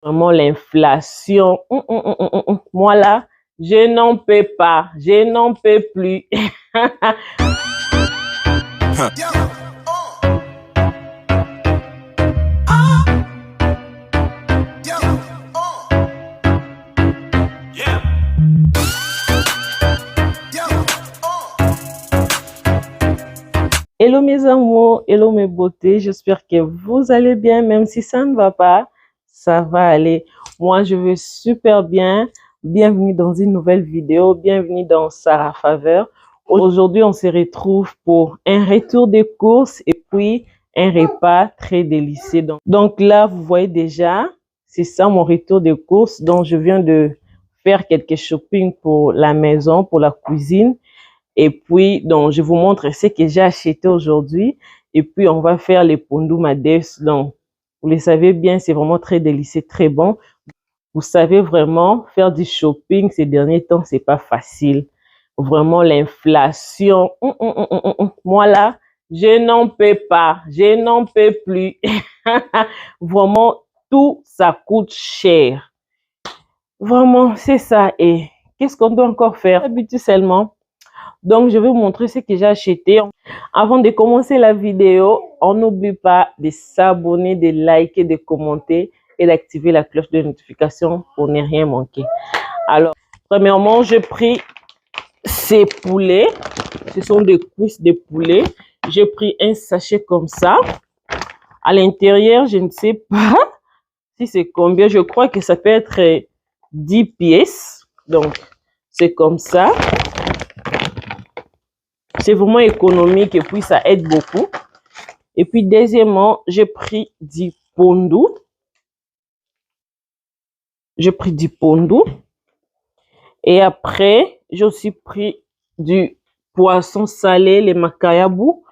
Vraiment l'inflation. Moi là, je n'en peux pas. Je n'en peux plus. Hello mes amours, hello mes beautés, j'espère que vous allez bien, même si ça ne va pas, ça va aller. Moi, je vais super bien. Bienvenue dans une nouvelle vidéo, bienvenue dans Sarah Faveur. Aujourd'hui, on se retrouve pour un retour des courses et puis un repas très délicieux. Donc là, vous voyez déjà, c'est ça mon retour des courses. Donc, je viens de faire quelques shopping pour la maison, pour la cuisine. Et puis, donc, je vous montre ce que j'ai acheté aujourd'hui. Et puis, on va faire les pondu madès. Donc, vous le savez bien, c'est vraiment très délicieux, très bon. Vous savez vraiment, faire du shopping ces derniers temps, c'est pas facile. Vraiment, l'inflation. Moi là, je n'en peux pas. Je n'en peux plus. Vraiment, tout ça coûte cher. Vraiment, c'est ça. Et qu'est-ce qu'on doit encore faire? Habituellement. Donc, je vais vous montrer ce que j'ai acheté. Avant de commencer la vidéo, on n'oublie pas de s'abonner, de liker, de commenter et d'activer la cloche de notification pour ne rien manquer. Alors, premièrement, j'ai pris ces poulets. Ce sont des cuisses de poulet. J'ai pris un sachet comme ça. À l'intérieur, je ne sais pas si c'est combien. Je crois que ça peut être 10 pièces. Donc, c'est comme ça. C'est vraiment économique et puis ça aide beaucoup. Et puis, deuxièmement, j'ai pris du pondu. J'ai pris du pondu. Et après, j'ai aussi pris du poisson salé, les makayabu.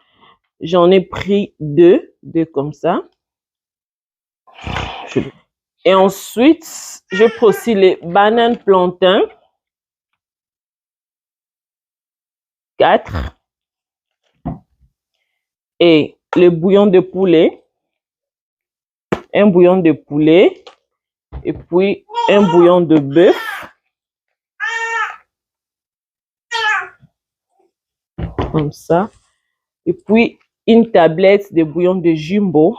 J'en ai pris deux comme ça. Et ensuite, j'ai pris aussi les bananes plantains. 4. Et le bouillon de poulet. Un bouillon de poulet. Et puis, un bouillon de bœuf. Comme ça. Et puis, une tablette de bouillon de jumbo.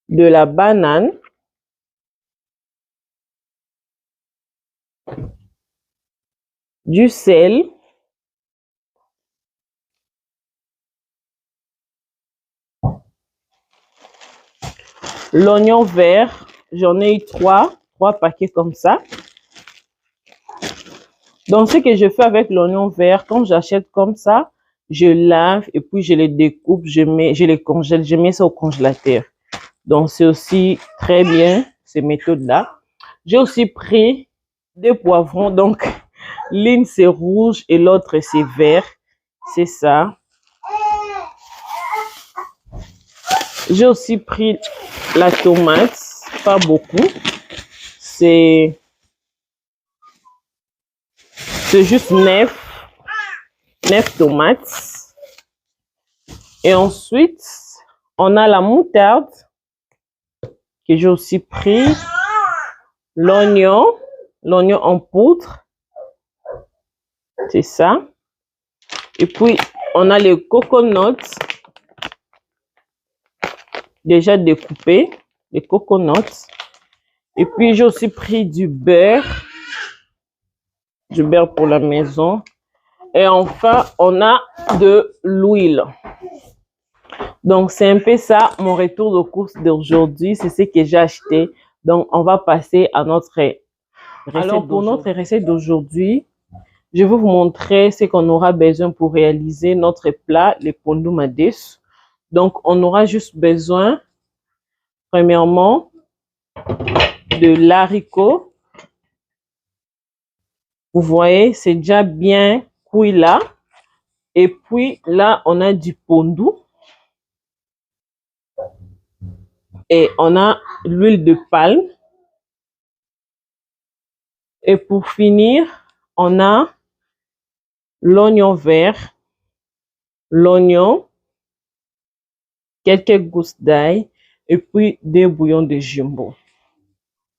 De la banane. Du sel. L'oignon vert. J'en ai eu 3 paquets comme ça. Donc, ce que je fais avec l'oignon vert, quand j'achète comme ça, je lave et puis je les découpe, je les congèle, je mets ça au congélateur. Donc, c'est aussi très bien, ces méthodes-là. J'ai aussi pris 2 poivrons. Donc, l'une c'est rouge et l'autre c'est vert. C'est ça. J'ai aussi pris la tomate, pas beaucoup. C'est juste 9 tomates. Et ensuite, on a la moutarde que j'ai aussi pris. L'oignon en poudre. C'est ça. Et puis, on a les coconuts déjà découpés. Les coconuts. Et puis, j'ai aussi pris du beurre. Du beurre pour la maison. Et enfin, on a de l'huile. Donc, c'est un peu ça, mon retour de course d'aujourd'hui. C'est ce que j'ai acheté. Donc, on va passer à notre recette. Alors, pour notre recette d'aujourd'hui, je vais vous montrer ce qu'on aura besoin pour réaliser notre plat, les pondu madès. Donc, on aura juste besoin, premièrement, de l'haricot. Vous voyez, c'est déjà bien cuit là. Et puis, là, on a du pondu. Et on a l'huile de palme. Et pour finir, on a l'oignon vert. l'oignon, quelques gousses d'ail et puis des bouillons de jumbo.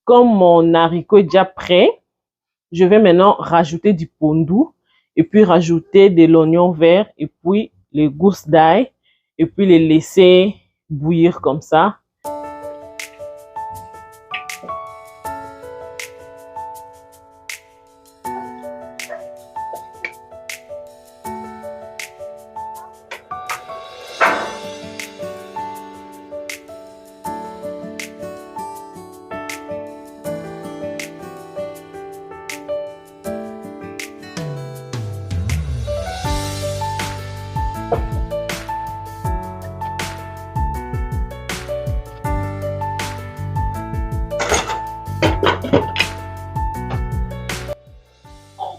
Comme mon haricot est déjà prêt, je vais maintenant rajouter du pondou et puis rajouter de l'oignon vert et puis les gousses d'ail et puis les laisser bouillir comme ça.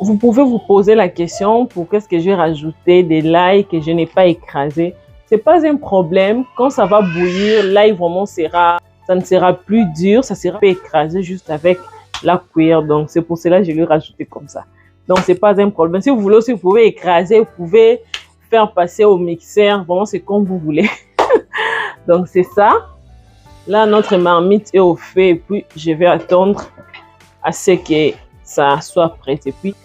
Vous pouvez vous poser la question, pourquoi est-ce que j'ai rajouté des l'ail que je n'ai pas écrasé? C'est pas un problème. Quand ça va bouillir, l'ail vraiment ça ne sera plus dur, ça sera écrasé juste avec la cuillère. Donc c'est pour cela que je l'ai rajouté comme ça. Donc c'est pas un problème. Si vous voulez aussi, vous pouvez écraser, vous pouvez faire passer au mixeur. Vraiment, c'est comme vous voulez. Donc c'est ça. Là, notre marmite est au feu et puis je vais attendre à ce que ça soit prêt. Et puis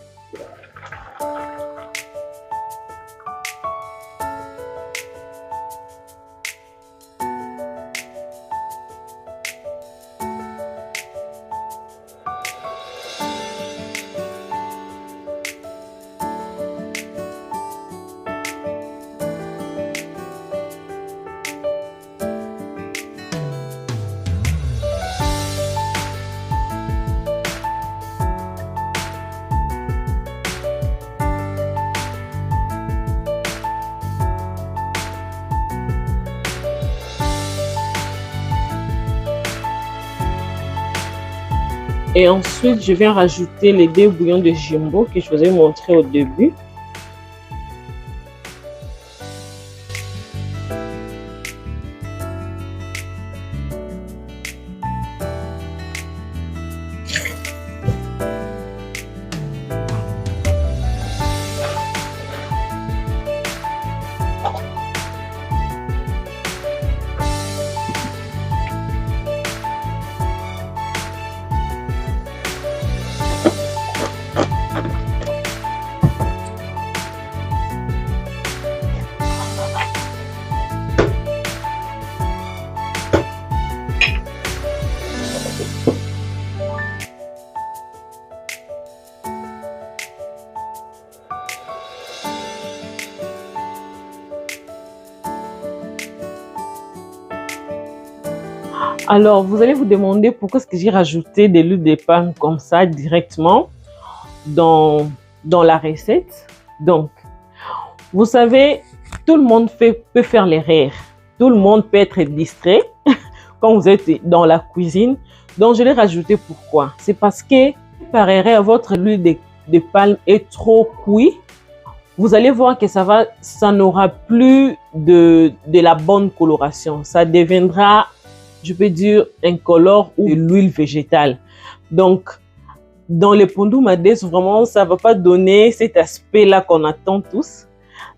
et ensuite, je viens rajouter les 2 bouillons de jumbo que je vous ai montré au début. Alors, vous allez vous demander pourquoi est-ce que j'ai rajouté de l'huile de palme comme ça directement dans la recette. Donc, vous savez, tout le monde peut faire l'erreur. Tout le monde peut être distrait quand vous êtes dans la cuisine. Donc, je l'ai rajouté pourquoi? C'est parce que par erreur, votre huile de palme est trop cuite. Vous allez voir que ça n'aura plus de la bonne coloration. Ça deviendra, je peux dire, incolore ou de l'huile végétale. Donc, dans le pondou madès, vraiment, ça ne va pas donner cet aspect-là qu'on attend tous.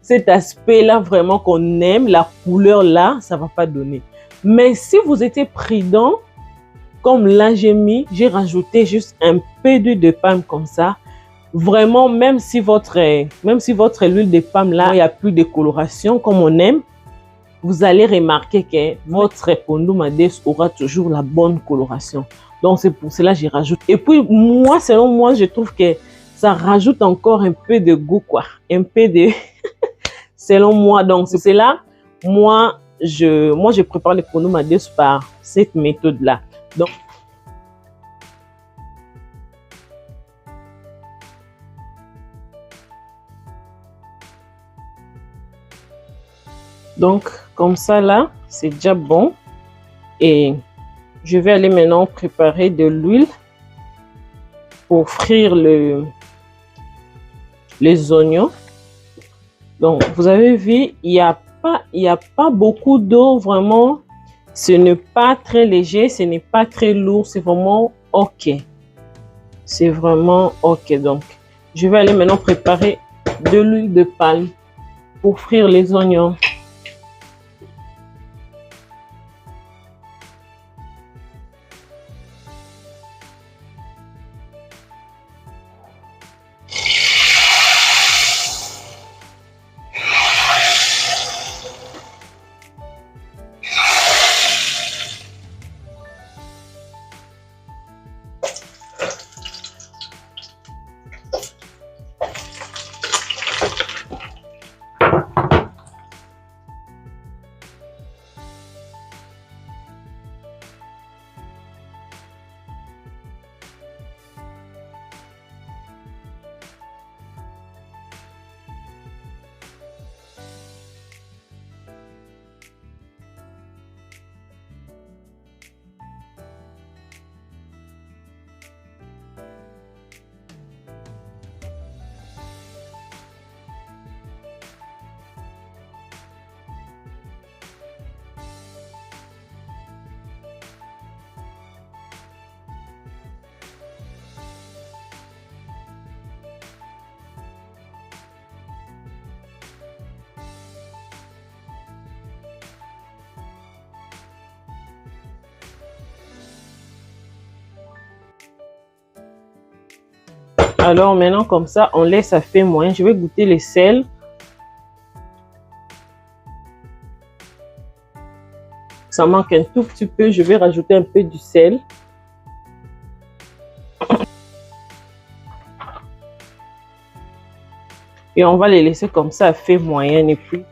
Cet aspect-là, vraiment, qu'on aime, la couleur-là, ça ne va pas donner. Mais si vous étiez prudent, comme là, j'ai rajouté juste un peu d'huile de palme comme ça. Vraiment, même si votre huile de palme, là, il n'y a plus de coloration comme on aime, vous allez remarquer que votre pondou madès aura toujours la bonne coloration. Donc, c'est pour cela que j'y rajoute. Et puis, moi, selon moi, je trouve que ça rajoute encore un peu de goût, quoi. Un peu de... selon moi. Donc, c'est là, moi, je prépare le pondou madès par cette méthode-là. Donc, comme ça, là, c'est déjà bon. Et je vais aller maintenant préparer de l'huile pour frire les oignons. Donc, vous avez vu, il n'y a pas beaucoup d'eau, vraiment. Ce n'est pas très léger, ce n'est pas très lourd, c'est vraiment OK. C'est vraiment OK. Donc, je vais aller maintenant préparer de l'huile de palme pour frire les oignons. Alors maintenant, comme ça, on laisse à feu moyen. Je vais goûter le sel. Ça manque un tout petit peu. Je vais rajouter un peu du sel. Et on va les laisser comme ça à feu moyen. Et puis,